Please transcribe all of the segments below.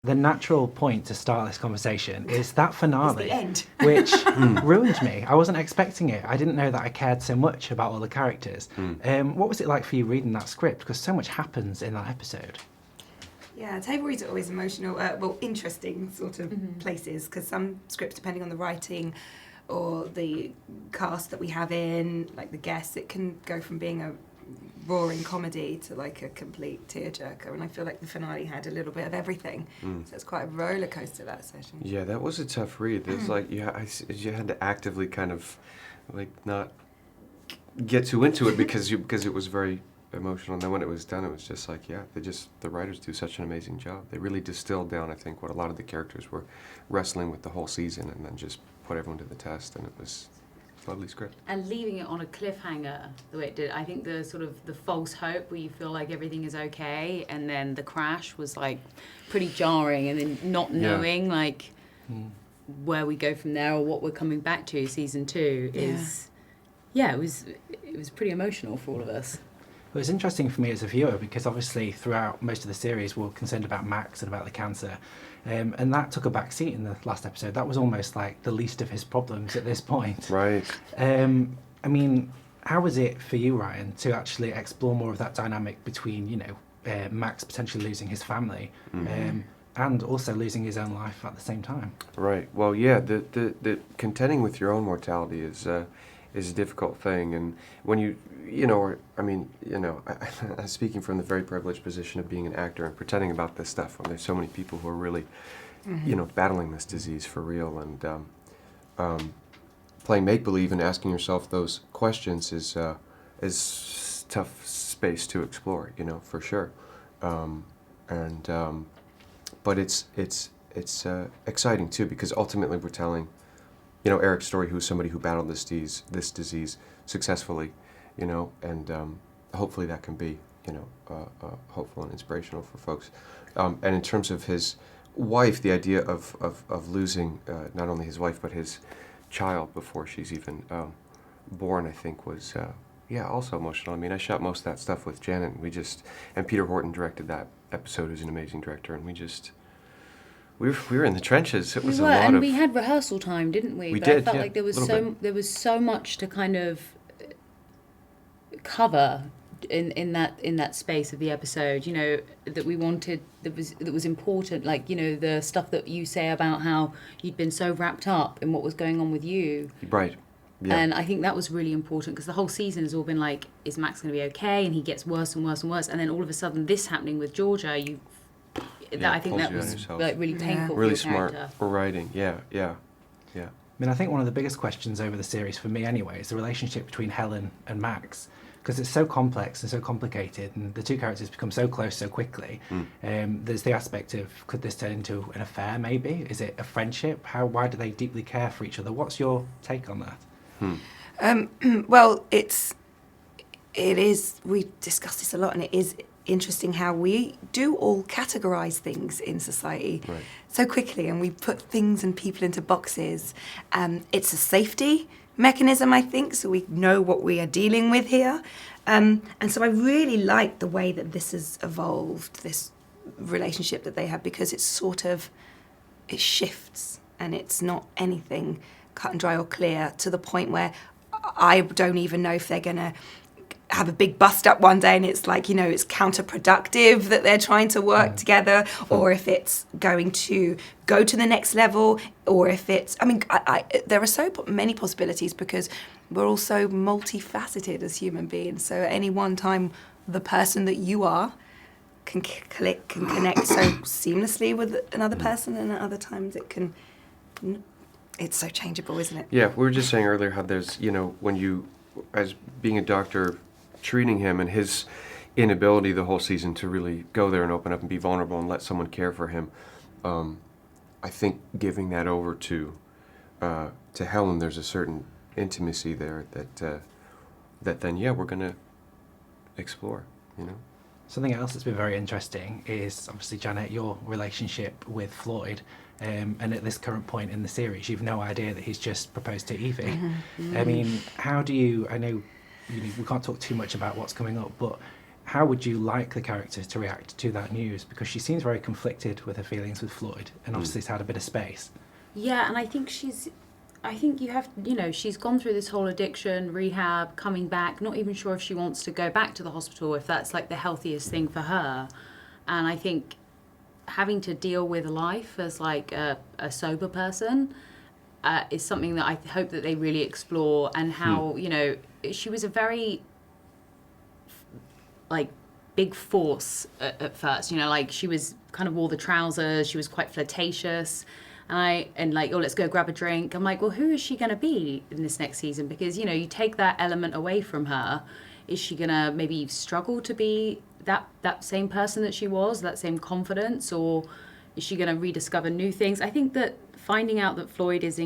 the natural point to start this conversation is that finale, It's the end. which ruined me. I wasn't expecting it. I didn't know that I cared so much about all the characters. What was it like for you reading that script? Because so much happens in that episode. Yeah, table reads are always emotional, interesting sort of places, because some scripts, depending on the writing or the cast that we have in, like the guests, it can go from being a roaring comedy to like a complete tearjerker, and I feel like the finale had a little bit of everything. So it's quite a roller coaster, that session. Yeah, that was a tough read. There's like you had to actively kind of like not get too into it because it was very emotional. And then when it was done, it was just like, yeah, the writers do such an amazing job. They really distilled down, I think, what a lot of the characters were wrestling with the whole season, and then just put everyone to the test, and it was a lovely script. And leaving it on a cliffhanger the way it did, I think the sort of the false hope where you feel like everything is okay, and then the crash was like pretty jarring, and then not knowing like where we go from there or what we're coming back to season 2 is it was pretty emotional for all of us. It was interesting for me as a viewer because obviously throughout most of the series we're concerned about Max and about the cancer, and that took a back seat in the last episode. That was almost like the least of his problems at this point. Right. I mean, how was it for you, Ryan, to actually explore more of that dynamic between, Max potentially losing his family and also losing his own life at the same time? Right. Well, yeah, the contending with your own mortality is a difficult thing, and when I'm speaking from the very privileged position of being an actor and pretending about this stuff when there's so many people who are really, battling this disease for real, and playing make-believe and asking yourself those questions is tough space to explore, for sure. But it's exciting too, because ultimately we're telling, Eric's story, who's somebody who battled this disease successfully, and hopefully that can be, hopeful and inspirational for folks. And in terms of his wife, the idea of losing not only his wife but his child before she's even born, I think was also emotional. I mean, I shot most of that stuff with Janet, and Peter Horton directed that episode, who's an amazing director, and we were in the trenches. It was a lot and of... we had rehearsal time, didn't we? We but did, I felt yeah, like there was so much to kind of cover in that space of the episode, that we wanted, that was important, like, the stuff that you say about how you'd been so wrapped up in what was going on with you. Right. Yeah. And I think that was really important, because the whole season has all been like, is Max going to be okay? And he gets worse and worse and worse. And then all of a sudden this happening with Georgia, I think that was like really painful. Really for your smart character. writing. Yeah. I mean, I think one of the biggest questions over the series for me anyway is the relationship between Helen and Max, because it's so complex and so complicated, and the two characters become so close so quickly. There's the aspect of, could this turn into an affair maybe? Is it a friendship? Why do they deeply care for each other? What's your take on that? Well, it is, we discussed this a lot, and it is interesting how we do all categorize things in society so quickly, and we put things and people into boxes. It's a safety mechanism, I think, so we know what we are dealing with here. And so I really like the way that this has evolved, this relationship that they have, because it shifts, and it's not anything cut and dry or clear, to the point where I don't even know if they're going to have a big bust up one day and it's like, it's counterproductive that they're trying to work together, or if it's going to go to the next level, or if it's, there are so many possibilities, because we're all so multifaceted as human beings. So at any one time, the person that you are can click, can connect so seamlessly with another person, and at other times it's so changeable, isn't it? Yeah, we were just saying earlier how there's, when you, as being a doctor, treating him and his inability the whole season to really go there and open up and be vulnerable and let someone care for him, I think giving that over to Helen, there's a certain intimacy there that then, we're going to explore, Something else that's been very interesting is, obviously, Janet, your relationship with Floyd. And at this current point in the series, you've no idea that he's just proposed to Evie. I mean, how do you, I know we can't talk too much about what's coming up, but how would you like the character to react to that news? Because she seems very conflicted with her feelings with Floyd, and obviously has had a bit of space. Yeah, and I think she's gone through this whole addiction, rehab, coming back, not even sure if she wants to go back to the hospital, if that's like the healthiest thing for her. And I think having to deal with life as like a sober person is something that I hope that they really explore, and how, she was a very like big force at first, like she was kind of wore the trousers, she was quite flirtatious, and like, oh, let's go grab a drink. I'm like, well, who is she going to be in this next season? Because, you take that element away from her. Is she going to maybe struggle to be that same person that she was, that same confidence, or is she going to rediscover new things? I think that finding out that Floyd is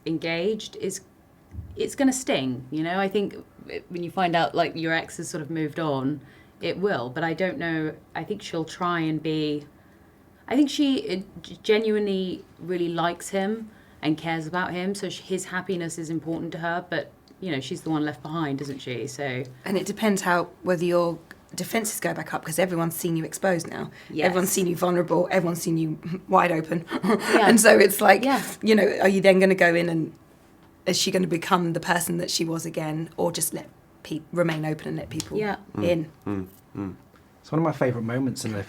engaged it's going to sting, I think when you find out like your ex has sort of moved on, it will, but I don't know. I think she'll try and be. I think she genuinely really likes him and cares about him, so his happiness is important to her. But she's the one left behind, isn't she? So. And it depends whether your defences go back up, because everyone's seen you exposed now. Yes. Everyone's seen you vulnerable. Everyone's seen you wide open, and so it's like, are you then going to go in, and is she going to become the person that she was again, or just remain open and let people in? So one of my favourite moments in the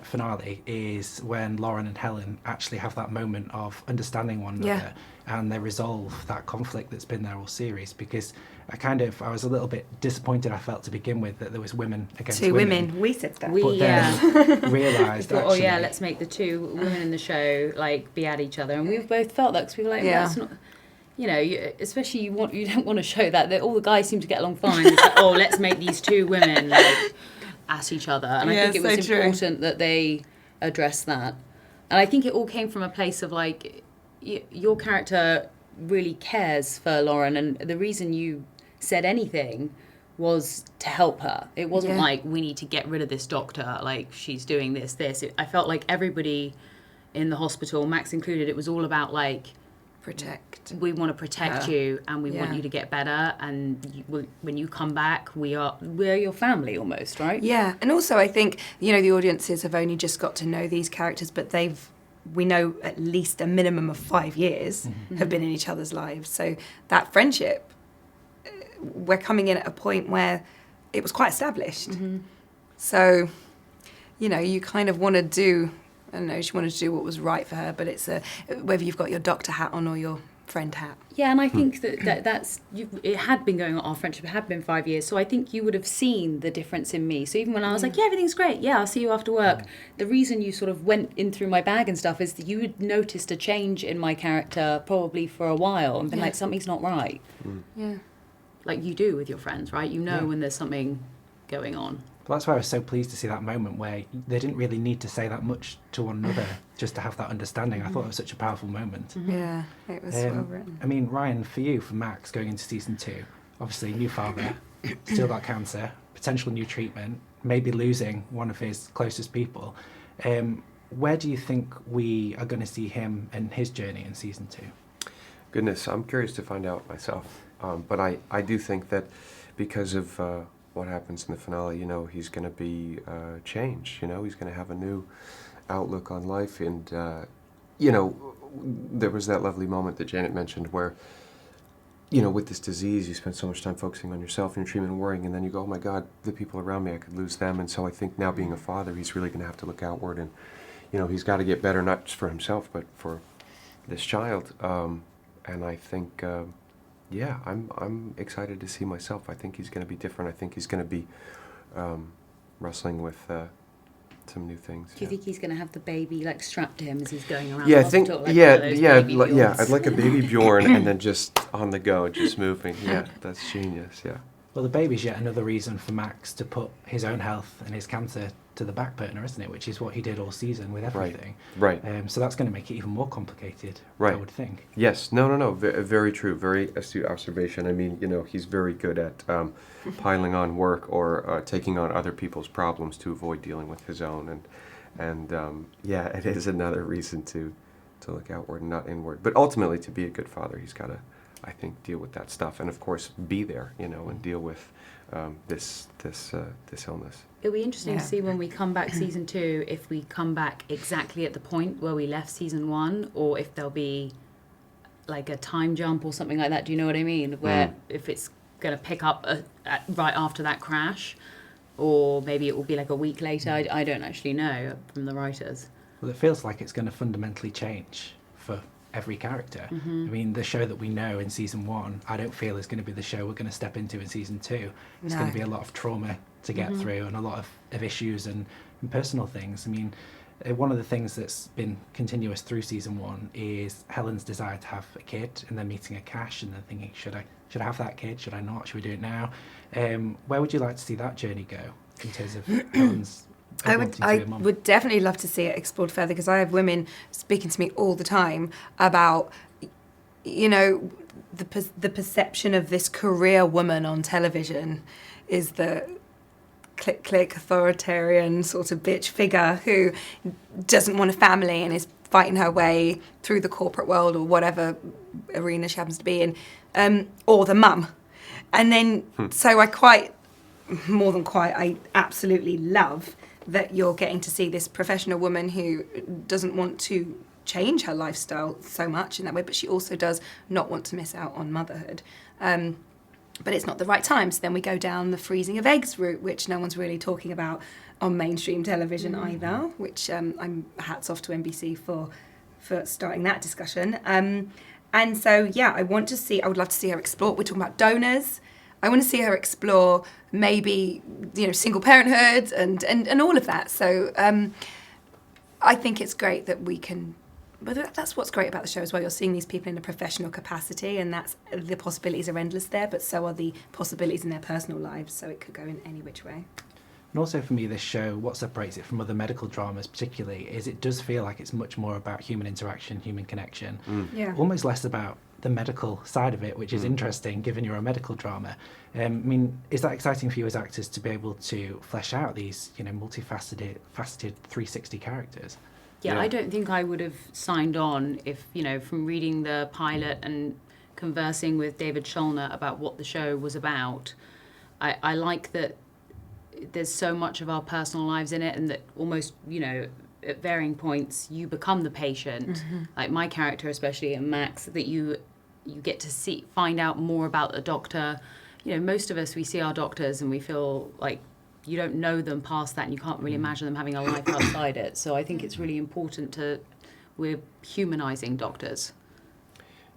finale is when Lauren and Helen actually have that moment of understanding one another, and they resolve that conflict that's been there all series. Because I was a little bit disappointed, I felt, to begin with, that there was women against two women. We said that. But then realised actually... let's make the two women in the show like be at each other, and we've both felt that, because we were like, that's not... especially you don't want to show that all the guys seem to get along fine. It's like, let's make these two women like at each other, and I think it was important that they address that. And I think it all came from a place of like, your character really cares for Lauren, and the reason you said anything was to help her. It wasn't like, we need to get rid of this doctor, like she's doing this. I felt like everybody in the hospital, Max included, it was all about like, we want to protect you, and we want you to get better, and when you come back, we're your family almost, right? Yeah, and also I think the audiences have only just got to know these characters, but we know at least a minimum of 5 years have been in each other's lives. So that friendship, we're coming in at a point where it was quite established. So you kind of want to do. I don't know, she wanted to do what was right for her, but it's whether you've got your doctor hat on or your friend hat. Yeah, and I think that's it had been going on, our friendship had been 5 years, so I think you would have seen the difference in me. So even when I was like, everything's great, I'll see you after work, the reason you sort of went in through my bag and stuff is that you had noticed a change in my character probably for a while and been like, something's not right. Yeah. Like you do with your friends, right? You know when there's something going on. Well, that's why I was so pleased to see that moment where they didn't really need to say that much to one another just to have that understanding. I thought it was such a powerful moment. Yeah, it was well written. I mean, Ryan, for Max, going into season 2, obviously new father, still got cancer, potential new treatment, maybe losing one of his closest people. Where do you think we are going to see him and his journey in season 2? Goodness, I'm curious to find out myself. But I do think that because of... what happens in the finale, he's going to be changed, he's going to have a new outlook on life. And, there was that lovely moment that Janet mentioned where, with this disease, you spend so much time focusing on yourself and your treatment and worrying, and then you go, oh my God, the people around me, I could lose them. And so I think now being a father, he's really going to have to look outward, and, he's got to get better, not just for himself, but for this child. And I think... I'm excited to see myself. I think he's going to be different. I think he's going to be wrestling with some new things. Do you think he's going to have the baby like strapped to him as he's going around? Yeah, I think I'd like a baby Bjorn and then just on the go, just moving. Yeah, that's genius. Yeah. Well, the baby's yet another reason for Max to put his own health and his cancer to the back burner, isn't it? Which is what he did all season with everything. Right. So that's going to make it even more complicated, right. I would think. Yes. No. Very true. Very astute observation. I mean, he's very good at piling on work or taking on other people's problems to avoid dealing with his own. And it is another reason to look outward and not inward. But ultimately, to be a good father, he's got to I think, deal with that stuff, and of course be there, and deal with this illness. It'll be interesting to see when we come back season 2, if we come back exactly at the point where we left season 1, or if there'll be like a time jump or something like that. Do you know what I mean? Where if it's going to pick up right after that crash, or maybe it will be like a week later. I don't actually know from the writers. Well, it feels like it's going to fundamentally change for every character. I mean, the show that we know in season 1, I don't feel is going to be the show we're going to step into in season 2. It's going to be a lot of trauma to get through, and a lot of issues and personal things. I mean, one of the things that's been continuous through season 1 is Helen's desire to have a kid, and then meeting Akash, and then thinking, should I have that kid? Should I not? Should we do it now? Where would you like to see that journey go in terms of Helen's? I would definitely love to see it explored further, because I have women speaking to me all the time about, the perception of this career woman on television is the click authoritarian sort of bitch figure who doesn't want a family and is fighting her way through the corporate world or whatever arena she happens to be in, or the mum. And then, so I absolutely love that you're getting to see this professional woman who doesn't want to change her lifestyle so much in that way, but she also does not want to miss out on motherhood. But it's not the right time, so then we go down the freezing of eggs route, which no one's really talking about on mainstream television either, which I'm hats off to NBC for starting that discussion. And so, I would love to see her explore. We're talking about donors. I want to see her explore maybe, single parenthood and all of that. So I think it's great that we can, but that's what's great about the show as well. You're seeing these people in a professional capacity, and the possibilities are endless there, but so are the possibilities in their personal lives. So it could go in any which way. And also for me, this show, what separates it from other medical dramas particularly, is it does feel like it's much more about human interaction, human connection. Almost less about the medical side of it, which is interesting given you're a medical drama. I mean, is that exciting for you as actors to be able to flesh out these, multifaceted 360 characters? Yeah, I don't think I would have signed on if, from reading the pilot and conversing with David Schulner about what the show was about, I like that there's so much of our personal lives in it, and that almost, at varying points, you become the patient. Like my character, especially, and Max, that you get to find out more about the doctor. Most of us, we see our doctors and we feel like you don't know them past that, and you can't really imagine them having a life outside it. So I think it's really important we're humanising doctors.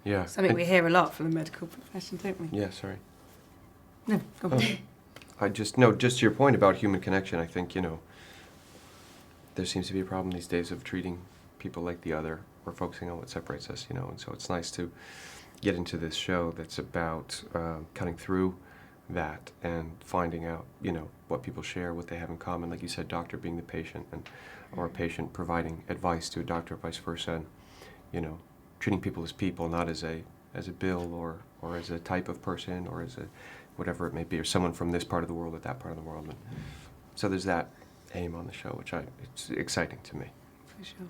Yeah. Something we hear a lot from the medical profession, don't we? Yeah, sorry. No, go on. Just to your point about human connection, I think, there seems to be a problem these days of treating people like the other, or focusing on what separates us, and so it's nice to get into this show that's about cutting through that and finding out, what people share, what they have in common. Like you said, doctor being the patient, or a patient providing advice to a doctor, vice versa, and, treating people as people, not as a bill or as a type of person, or as a whatever it may be, or someone from this part of the world or that part of the world. And so there's that aim on the show, which it's exciting to me. For sure.